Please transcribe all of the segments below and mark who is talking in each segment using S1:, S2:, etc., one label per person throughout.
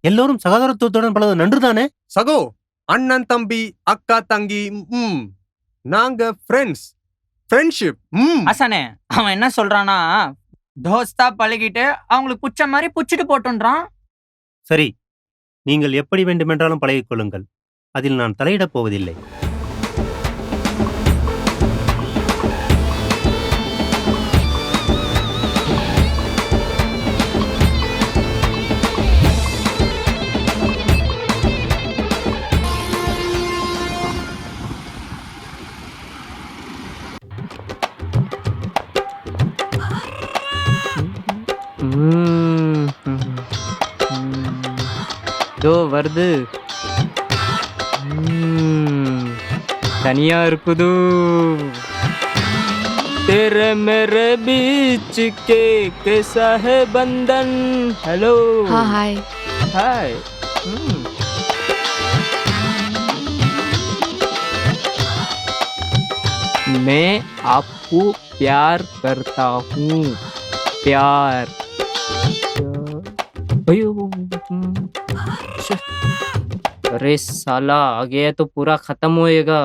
S1: எல்லோரும் சகோதரத்துவத்துடன் பழகுவது நன்றுதானே?
S2: சகோ, அண்ணன் தம்பி அக்கா தங்கி, நாங்க ஃப்ரெண்ட்ஸ், ஃப்ரெண்ட்ஷிப்.
S3: அசனே, அவன் என்ன சொல்றானா, தோஸ்தா பழகிட்டு அவங்களுக்கு புச்ச மாதிரி புச்சிட்டு போட்டுன்றான்.
S1: சரி, நீங்கள் எப்படி வேண்டுமென்றாலும் பழகிக் கொள்ளுங்கள். அதில் நான் தலையிடப் போவதில்லை.
S4: இதோ வருது. தனியா இருக்குது. तेरे मेरे बीच के कैसा है बंधन. हेलो.
S5: हाँ हाय.
S4: हाय. मैं आपको प्यार करता हूँ. प्यार. अरे साला आ गया तो पूरा खत्म होएगा.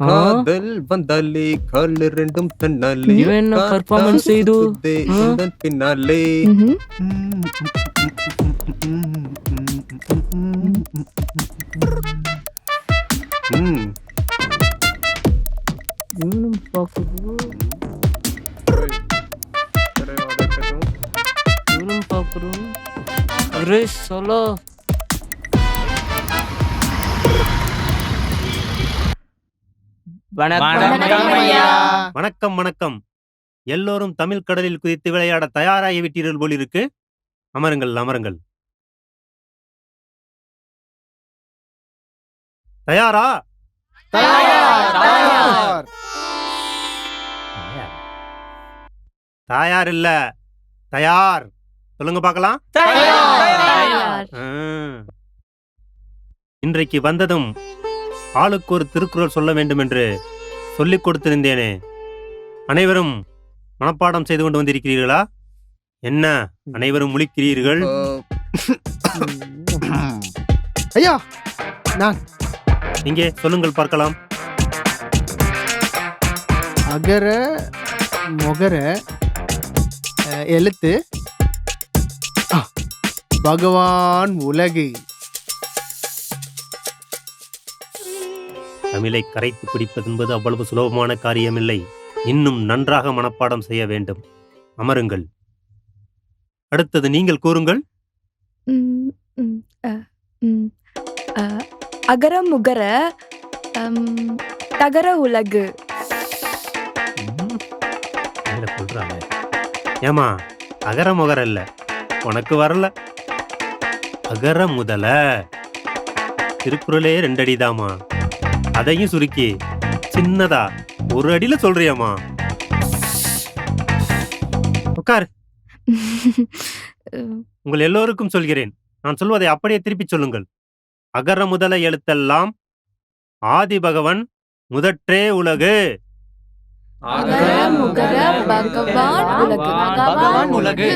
S2: காதல் வந்தாலே கால் ரெண்டும் தன்னாலே
S4: என்ன performance இது?
S2: பின்னாலே.
S4: अरे साला.
S1: வணக்கம் வணக்கம். எல்லோரும் தமிழ் கடலில் குதித்து விளையாட தயாராகி விட்டீர்கள் போலிருக்கு. அமருங்கள் அமருங்கள். தயாரா? தயார் இல்ல, தயார். சொல்லுங்க பார்க்கலாம். இன்றைக்கு வந்ததும் ஆளுக்கு ஒரு திருக்குறள் சொல்ல வேண்டும் என்று சொல்லிக் கொடுத்திருந்தேனே, அனைவரும் மனப்பாடம் செய்து கொண்டு வந்திருக்கிறீர்களா? என்ன அனைவரும் முழிக்கிறீர்கள்?
S6: ஐயா, நான்
S1: இங்கே சொல்லுங்கள் பார்க்கலாம்.
S6: அகர மொகர எழுத்து பகவான் உலகு.
S1: தமிழை கரைத்து பிடிப்பது என்பது அவ்வளவு சுலபமான காரியமில்லை. இன்னும் நன்றாக மனப்பாடம் செய்ய வேண்டும். அமருங்கள். அடுத்தது நீங்கள் கூறுங்கள்.
S5: அகர முகர தகர உலகு.
S1: சொல்றாங்க. ஏமா, அகர முகர இல்ல, உனக்கு வரல. அகர முதல திருக்குறளே 2 அடிதாமா. அதையும் சுருக்கி சின்னதா 1 அடியில சொல்றியாமா? உட்கார். உங்கள் எல்லோருக்கும் சொல்கிறேன், நான் சொல்வதை அப்படியே திருப்பி சொல்லுங்கள். அகர முதல எழுத்தெல்லாம் ஆதி பகவன் முதற்றே உலகு.
S5: அகர முகர பகவான் உலகு.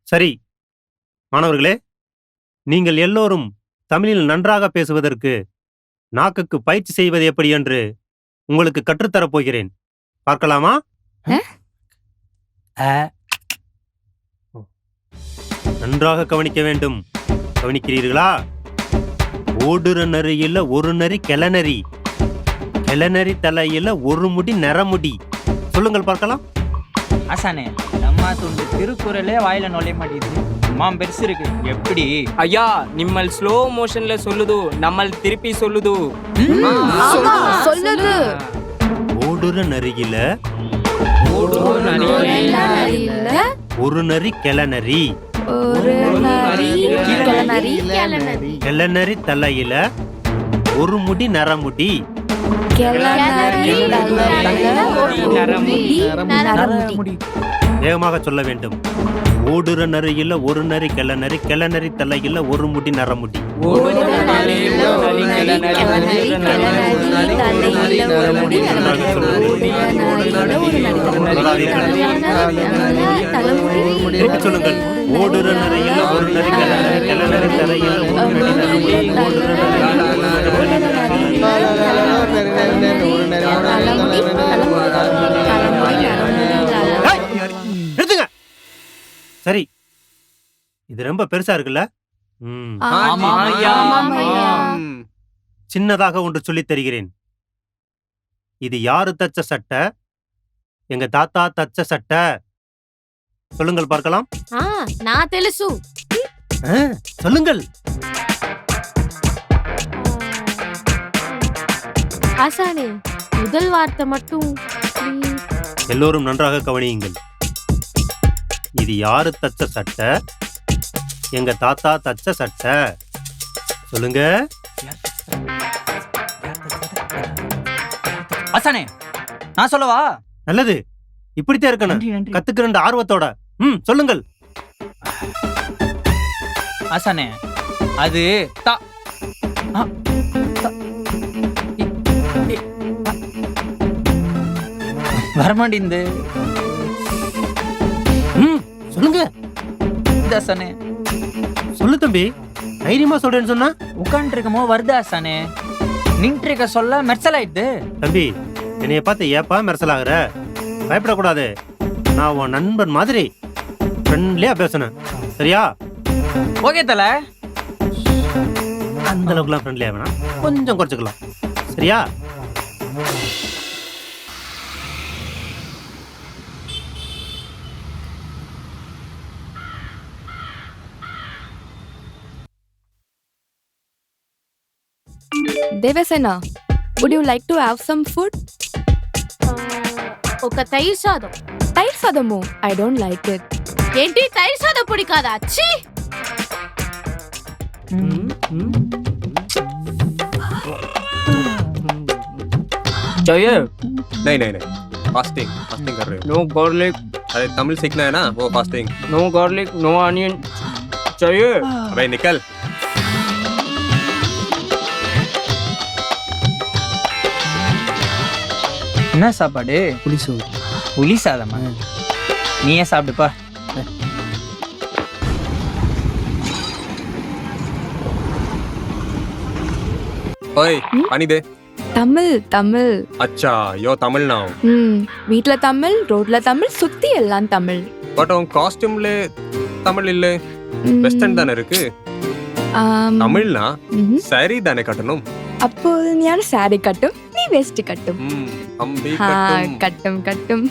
S1: சரி மாணவர்களே, நீங்கள் எல்லோரும் தமிழில் நன்றாக பேசுவதற்கு நாக்குக்கு பயிற்சி செய்வது எப்படி என்று உங்களுக்கு கற்றுத்தரப் போகிறேன். பார்க்கலாமா? நன்றாக கவனிக்க வேண்டும். கவனிக்கிறீர்களா? ஓடுற நரியில ஒரு நரி கிளநரி, கிளநரி தலையில ஒரு முடி நரமுடி. சொல்லுங்கள் பார்க்கலாம்.
S3: அசனே, நம்ம துண்டு திருக்குறளே வாயில நுழைய மாட்டேங்குது. மாம் பெருசு இருக்கு. எப்படி?
S4: ஐயா, நிம்மல் ஸ்லோ மோஷன்ல சொல்லுது, நம்மள் திருப்பி சொல்லுது.
S5: சொல்லுது.
S1: ஓடுற நரியில ஒரு நரி கிளநரி, கிளநரி தலையில ஒரு முடி நரமுடி. வேகமாக சொல்ல வேண்டும். ஓடுற நரியில ஒரு நரி கிளநரி, கிளநரி தலையில ஒரு முடி நரமுடி. திருப்பி சொல்லுங்கள். ஓடுற நரியில ஒரு நரி கிளநரி, கிளநரி தலையில ஒரு முடி நரமுடி. ஓடுற நரியில ஒரு நிறுத்துங்க. சரி, இது ரொம்ப பெருசா இருக்குல்ல? சின்னதாக ஒன்று சொல்லித் தருகிறேன். இது யாரு தச்ச சட்டை? எங்க தாத்தா தச்ச சட்டை. சொல்லுங்கள் பார்க்கலாம்.
S7: నా తెలుసు.
S1: சொல்லுங்கள்.
S7: ஆசானே, முதல் வார்த்தை மட்டும்
S1: எல்லோரும் நன்றாக கவனியுங்கள். இது யாரு தச்ச சட்டை? எங்க தாத்தா தச்ச சட்டை. சொல்லுங்க.
S3: ஆசானே, நான் சொல்லவா?
S1: நல்லது, இப்படித்தான் இருக்கணும்.
S3: நன்றி, நன்றி.
S1: கத்துக்கிற ஆர்வத்தோட சொல்லுங்கள்.
S3: ஆசானே, அது வரமாட்டேங்குது.
S1: சொல்லுங்க.
S3: ஆசானே,
S1: சொல்லு தம்பி, தைரியமா சொல்றேன்னு சொன்னா.
S3: உட்காந்துட்டு இருக்கமோ வருது ஆசானே. நின்று இருக்க சொல்ல மெர்சல் ஆயிடுது.
S1: தம்பி, என்னைய பார்த்து ஏப்பா மெர்சல் ஆகுற? பயப்படக்கூடாது. நான் உன் நண்பன் மாதிரி ஃப்ரெண்ட்லியா பேசணும், சரியா?
S3: ஓகே தல.
S1: அந்த அளவுக்குலாம் ஃப்ரெண்ட்லியா வேணாம், கொஞ்சம் குறைச்சிக்கலாம், சரியா?
S5: Devasena, would you like to have some food?
S7: ఒక తైర్ సాదం.
S5: Tire sadamu? I don't like it.
S7: ఏంటి తైర్ సాదం పొడి కాదా? ఛీ!
S4: चाहिए?
S2: नहीं नहीं नहीं, फास्टिंग फास्टिंग कर रहे हो?
S4: नो गार्लिक,
S2: अरे तमिल सीखना है ना, वो fasting.
S4: No garlic, no onion चाहिए.
S2: अबे निकल.
S3: என்ன சாப்பாடு?
S6: புளிசோறு.
S3: புளி சாதமா? நீயே சாப்பிடுப்பா.
S2: ओए पानी दे.
S5: Tamil.
S2: अच्छा, यो तमिल नाउ.
S5: வீட்ல தமிழ், ரோட்ல தமிழ், சுத்தி எல்லாம் தமிழ்.
S2: பட் உன் காஸ்டியூம்ல தமிழ் இல்ல, வெஸ்டர்ன் தானே இருக்கு. தமிழ்னா சாரி தானே கட்டணும்.
S5: அப்போ ഞാൻ സാരി കട്ടും, നീ വെസ്റ്റ് കട്ടും.
S2: அம்பி
S5: കട്ടും കട്ടും.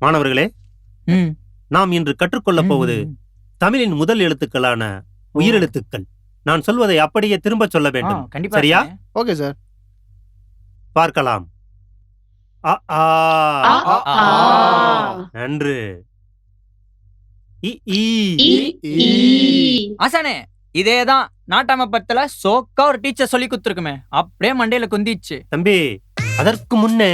S1: மாணவர்களே, நாம் இன்று கற்றுக்கொள்ளப் போவது தமிழின் முதல் எழுத்துக்களான உயிரெழுத்துக்கள். நான் சொல்வதை அப்படியே திரும்ப சொல்ல வேண்டும்,
S3: கண்டிப்பா.
S1: சரியா?
S6: Okay sir.
S1: பார்க்கலாம். அ ஆ. நன்று. இ ஈ.
S3: ஆசானே, இதேதான் நாட்டாம பத்துல சோக்கா ஒரு டீச்சர் சொல்லி கொடுத்துருக்குமே, அப்படியே மண்டையில குந்திச்சு.
S1: தம்பி, அதற்கு முன்னே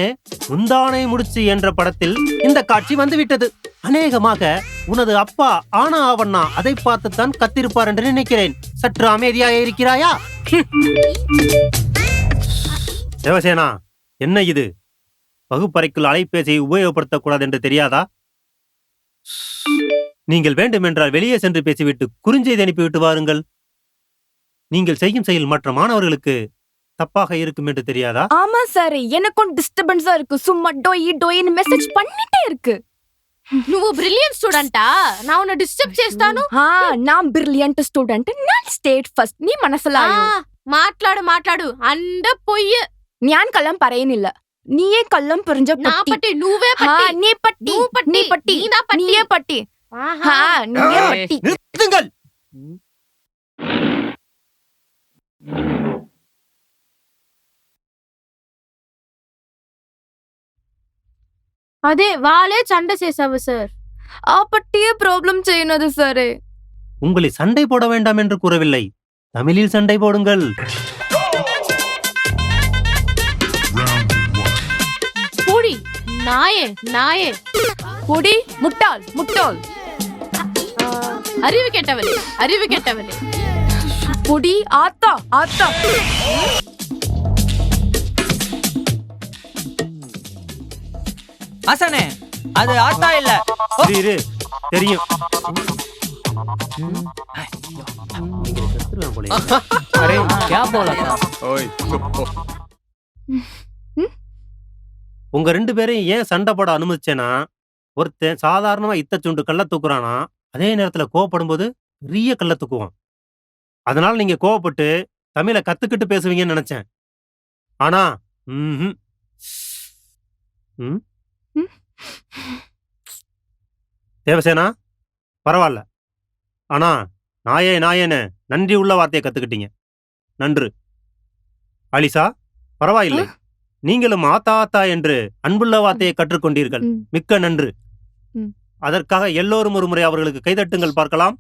S1: முந்தானை முடிச்சு என்ற படத்தில் இந்த காட்சி வந்துவிட்டது. அநேகமாக உனது அப்பா ஆனா ஆவண்ணா அதை பார்த்துத்தான் கத்திருப்பார் என்று நினைக்கிறேன். சற்று அமைதியாக இருக்கிறாயா? தேவசேனா, என்ன இது? வகுப்பறைக்குள் அலைபேசியை உபயோகப்படுத்தக்கூடாது என்று தெரியாதா? நீங்கள் வேண்டுமென்றால் வெளியே சென்று பேசிவிட்டு குறுஞ்செய்தி அனுப்பிவிட்டு வாருங்கள். நீங்கள் செய்யும் செயல் மற்ற மாணவர்களுக்கு தப்பாக இருக்கும் என்று தெரியாதா?
S5: ஆமா சார், எனக்கும் டிஸ்டர்பன்ஸா இருக்கு. சும்மா டோயி டோயின்னு மெசேஜ் பண்ணிட்டே இருக்கு.
S7: నువ్వు బ్రిలియంట్ స్టూడెంటా? నా ఉన్న డిస్టర్బ్ చేస్తాను.
S5: నా బ్రిలియంట్ స్టూడెంట్, నా స్టేట్ ఫസ്റ്റ്. നീ മനസ്സിലായോ?
S7: మాట్లాడు అండ పొయ్యి.
S5: ഞാൻ കള്ളം പറയുന്നില്ല. നീയേ കള്ളം പറഞ്ഞ
S7: నా పట్టి నువ్వే పట్టి.
S5: നീ പട്ടി, നീ പട്ടി,
S7: നീതാ పట్టి.
S5: നീയേ പട്ടി. നീയേ പട്ടി.
S1: நிறுத்துங்கள்.
S7: అదే వాళ్ళే చండ చేసావు సార్.
S5: ആ പട്ടിയെ പ്രോബ്ലം ചെയ്യുന്നത് സാറേ.
S1: உங்களை சண்டை போட வேண்டாம் என்று கூறவில்லை, தமிழில் சண்டை போடுங்கள்.
S7: நாயே நாயே.
S5: பொடி முட்டாள் முட்டாள்.
S7: அறிவு கெட்டவளே அறிவு கெட்டவளே.
S5: பொடி ஆத்தா ஆத்தா.
S3: ஆசானே அது ஆத்தா இல்ல.
S1: இரு தெரியும். இங்க செத்துருவேன் போலயே.
S4: अरे क्या बोला था
S2: ஓய் போ.
S1: உங்க 2 பேரையும் ஏன் சண்டை போட அனுமதிச்சேன்னா, ஒருத்தன் சாதாரணமா இத்த சுண்டு கல்ல தூக்குறானா, அதே நேரத்துல கோவப்படும் போது பெரிய கல்ல தூக்குவான். அதனால நீங்க கோவப்பட்டு தமிழை கத்துக்கிட்டு பேசுவீங்கன்னு நினைச்சேன். ஆனா ம்ஹும். ம்? தேவசேனா பரவாயில்ல. ஆனா நாயே நாயேன்னு நன்றி உள்ள வார்த்தையை கத்துக்கிட்டீங்க. நன்று. அலிசா பரவாயில்லை. நீங்களும் ஆத்தா ஆத்தா என்று அன்புள்ள வார்த்தையை கற்றுக்கொண்டீர்கள்.
S5: ம்.
S1: மிக்க நன்று.
S5: ம்.
S1: அதற்காக எல்லோரும் ஒரு முறை அவர்களுக்கு கைதட்டுங்கள் பார்க்கலாம்.